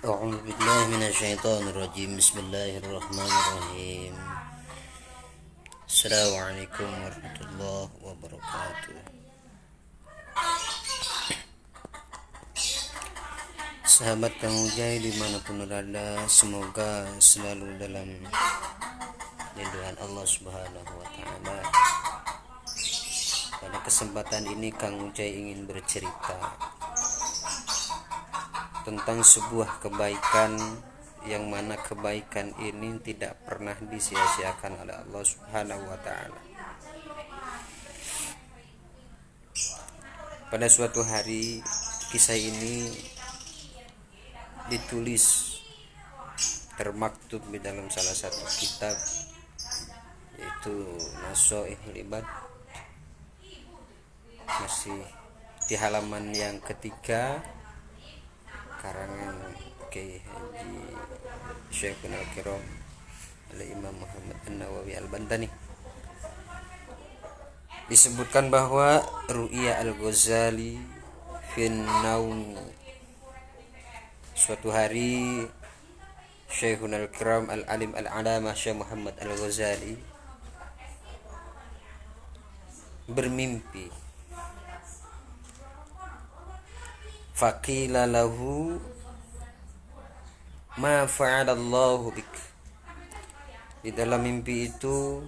أعوذ بالله من الشيطان الرجيم. بسم الله الرحمن الرحيم. السلام عليكم ورحمة الله وبركاته. Sahabat Kang Ujai dimanapun berada, semoga selalu dalam lindungan Allah Subhanahu wa Ta'ala. Pada kesempatan ini Kang Ujai ingin bercerita tentang sebuah kebaikan, yang mana kebaikan ini tidak pernah disia-siakan oleh Allah Subhanahu wa Ta'ala. Pada suatu hari, kisah ini ditulis termaktub di dalam salah satu kitab, yaitu Nasoihul Ibad, masih di halaman yang ketiga, karangan Kiai Haji Syekhul Al-Kiram Al-Imam Muhammad An-Nawawi Al-Bantani. Disebutkan bahwa Ru'ya Al-Ghazali fin Naumi, suatu hari Syekhul Al-Kiram Al-Alim Al-Alamah Syekh Muhammad Al-Ghazali bermimpi. Faqila lahu ma fa'alallahu bik. Di dalam mimpi itu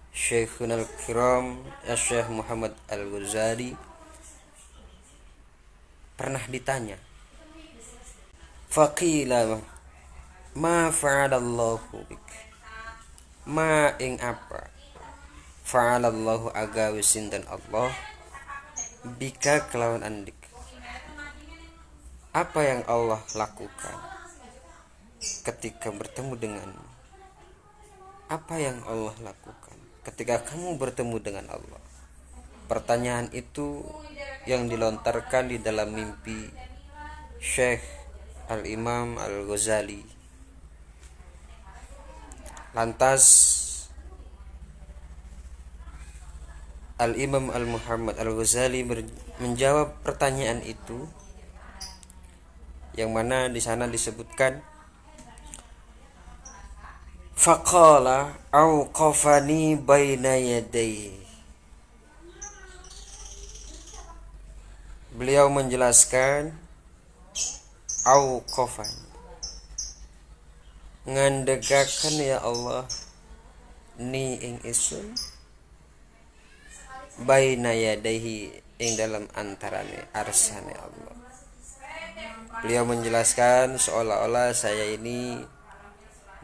Syekhul Al-Kiram Syekh Muhammad Al-Ghazali pernah ditanya, faqila ma fa'alallahu bik, ma ing apa fa'alallahu agawi sinten Allah bika kelawan andik, apa yang Allah lakukan ketika bertemu denganmu, apa yang Allah lakukan ketika kamu bertemu dengan Allah. Pertanyaan itu yang dilontarkan di dalam mimpi Syekh Al-Imam Al-Ghazali. Lantas Al-Imam Al-Muhammad Al-Ghazali menjawab pertanyaan itu, yang mana di sana disebutkan faqala auqafani baina yadayhi. Beliau menjelaskan auqafani, ngandegaken ya Allah ni ing isun baina yadayhi ing dalam antarane arsane Allah. Beliau menjelaskan seolah-olah saya ini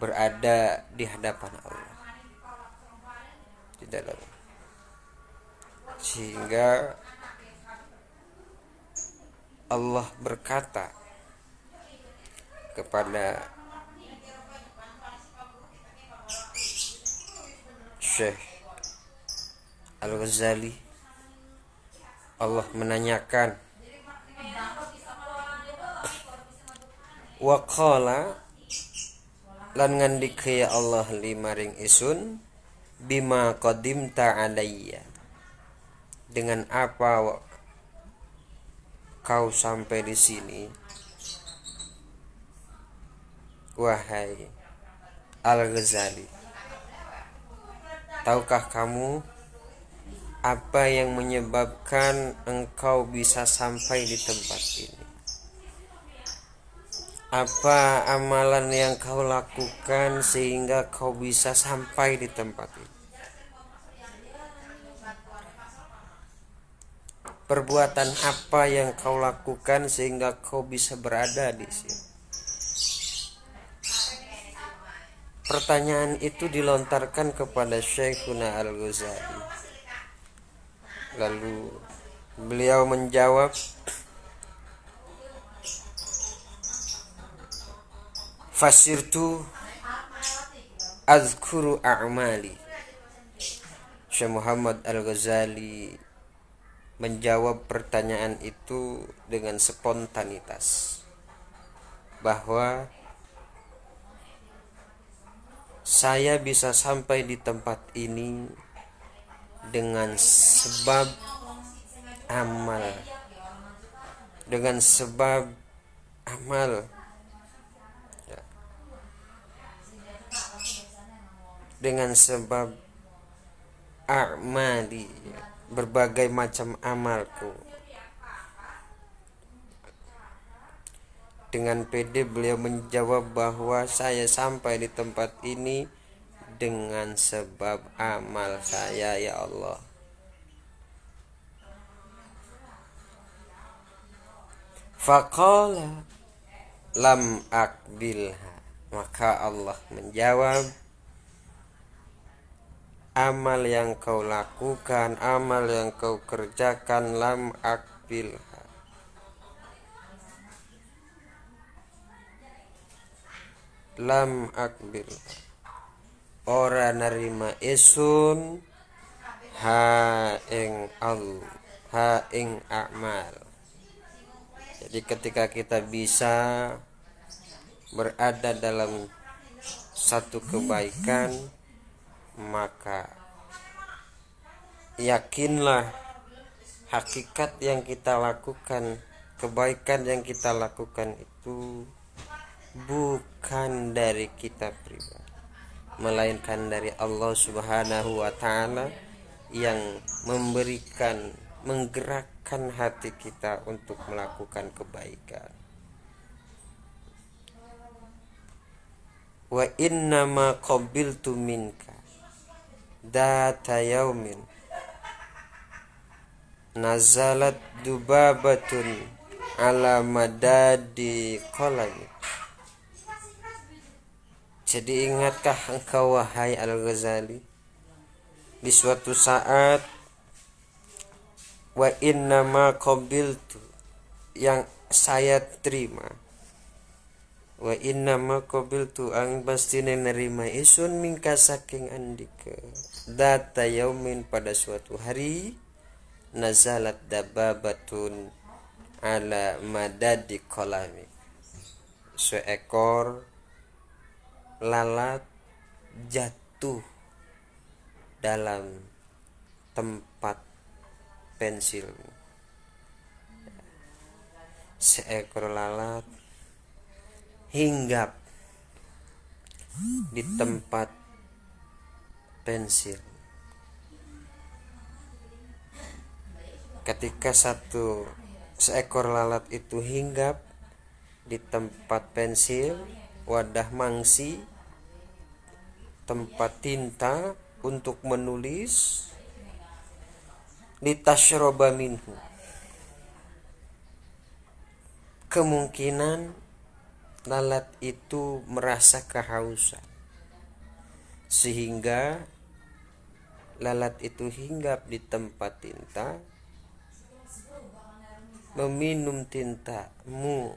berada di hadapan Allah, di dalam, sehingga Allah berkata kepada Syekh Al-Ghazali, Allah menanyakan, wa qala lan ngandike ya Allah limaring isun bima qadimta alayya, dengan apa kau sampai di sini wahai Al-Ghazali. Tahukah kamu apa yang menyebabkan engkau bisa sampai di tempat ini? Apa amalan yang kau lakukan sehingga kau bisa sampai di tempat ini? Perbuatan apa yang kau lakukan sehingga kau bisa berada di sini? Pertanyaan itu dilontarkan kepada Syekhuna Al-Ghazali. Lalu beliau menjawab, fasirtu azkuru a'mali. Syekh Muhammad Al-Ghazali menjawab pertanyaan itu dengan spontanitas, bahwa saya bisa sampai di tempat ini dengan sebab amal, dengan sebab amal dengan sebab a'mali, berbagai macam amalku. Dengan pede beliau menjawab bahwa saya sampai di tempat ini dengan sebab amal saya, ya Allah. Faqala lam akbilha, maka Allah menjawab, amal yang kau lakukan, amal yang kau kerjakan, lam akbilha, lam akbil, ora narima isun ha ing amal. Jadi ketika kita bisa berada dalam satu kebaikan, maka yakinlah hakikat yang kita lakukan, kebaikan yang kita lakukan itu bukan dari kita pribadi, melainkan dari Allah Subhanahu wa ta'ala yang memberikan, menggerakkan hati kita untuk melakukan kebaikan. Wa innama qabiltu minka data yaumin nazalat dubabatun ala madadi qalami. Jadi ingatkah engkau wahai Al-Ghazali, di suatu saat, wa innama qabiltu, yang saya terima, wa innama qabiltu, ang pasti nerima isun mingka saking andika, data yaumin, pada suatu hari, nazalat dababatun ala madadi qalami, seekor lalat jatuh dalam tempat pensil. Seekor lalat hinggap di tempat pensil. Ketika seekor lalat itu hinggap di tempat pensil, wadah mangsi, tempat tinta untuk menulis, litashroba minhu, kemungkinan lalat itu merasa kehausan sehingga lalat itu hinggap di tempat tinta, meminum tintamu,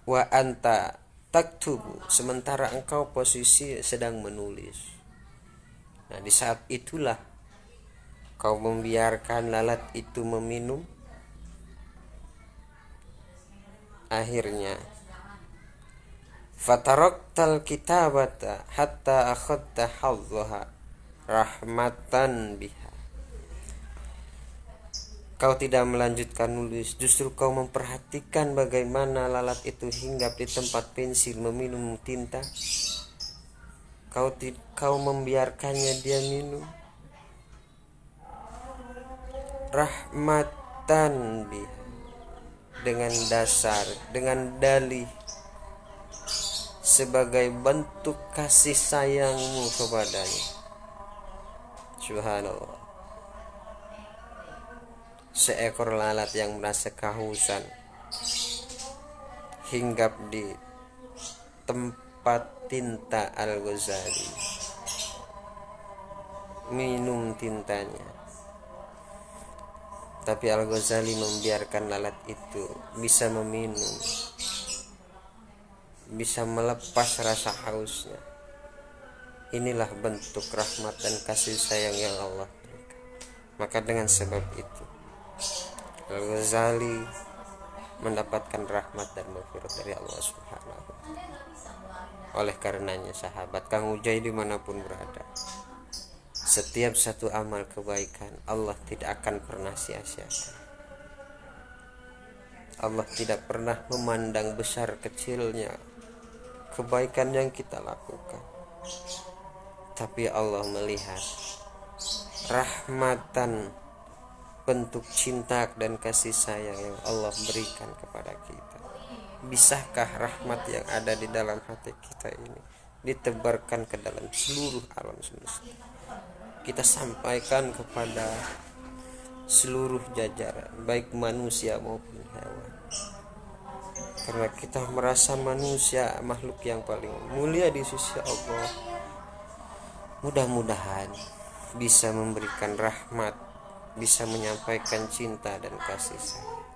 wa anta taktubu, sementara engkau posisi sedang menulis. Nah, di saat itulah kau membiarkan lalat itu meminum. Akhirnya fataraktal kitabata hatta akhadta hadzaha rahmatan biha, kau tidak melanjutkan nulis, justru kau memperhatikan bagaimana lalat itu hinggap di tempat pensil meminum tinta. Kau membiarkannya dia minum. Rahmatan biha, dengan dasar, dengan dalih, sebagai bentuk kasih sayangmu kepadanya. Subhanallah. Seekor lalat yang merasa kehausan hinggap di tempat tinta Al-Ghazali, minum tintanya. Tapi Al-Ghazali membiarkan lalat itu bisa meminum, bisa melepas rasa hausnya. Inilah bentuk rahmat dan kasih sayang yang Allah berikan. Maka dengan sebab itu Al-Ghazali mendapatkan rahmat dan maghfirah dari Allah Subhanahu wa ta'ala. Oleh karenanya sahabat, Kang Ujai dimanapun berada, setiap satu amal kebaikan Allah tidak akan pernah sia-siakan. Allah tidak pernah memandang besar kecilnya kebaikan yang kita lakukan. tapi Allah melihat rahmatan, bentuk cinta dan kasih sayang yang Allah berikan kepada kita. Bisakah rahmat yang ada di dalam hati kita ini ditebarkan ke dalam seluruh alam semesta? Kita sampaikan kepada seluruh jajaran, baik manusia maupun hewan, karena kita merasa manusia makhluk yang paling mulia di sisi Allah. Mudah-mudahan bisa memberikan rahmat, bisa menyampaikan cinta dan kasih sayang.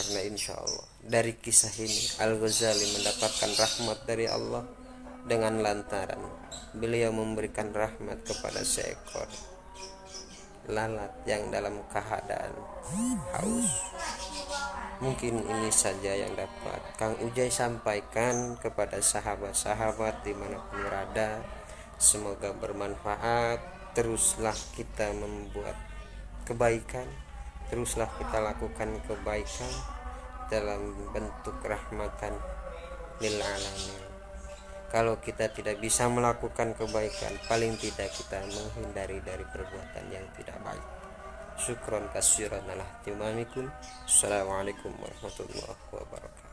Karena insya Allah dari kisah ini Al-Ghazali mendapatkan rahmat dari Allah dengan lantaran beliau memberikan rahmat kepada seekor lalat yang dalam keadaan haus. Mungkin ini saja yang dapat Kang Ujai sampaikan kepada sahabat-sahabat dimanapun berada. Semoga bermanfaat. Teruslah kita membuat kebaikan, teruslah kita lakukan kebaikan dalam bentuk rahmatan lil alamin. Kalau kita tidak bisa melakukan kebaikan, paling tidak kita menghindari dari perbuatan yang tidak baik. Syukron kasiran ala timamikum. Assalamualaikum warahmatullahi wabarakatuh.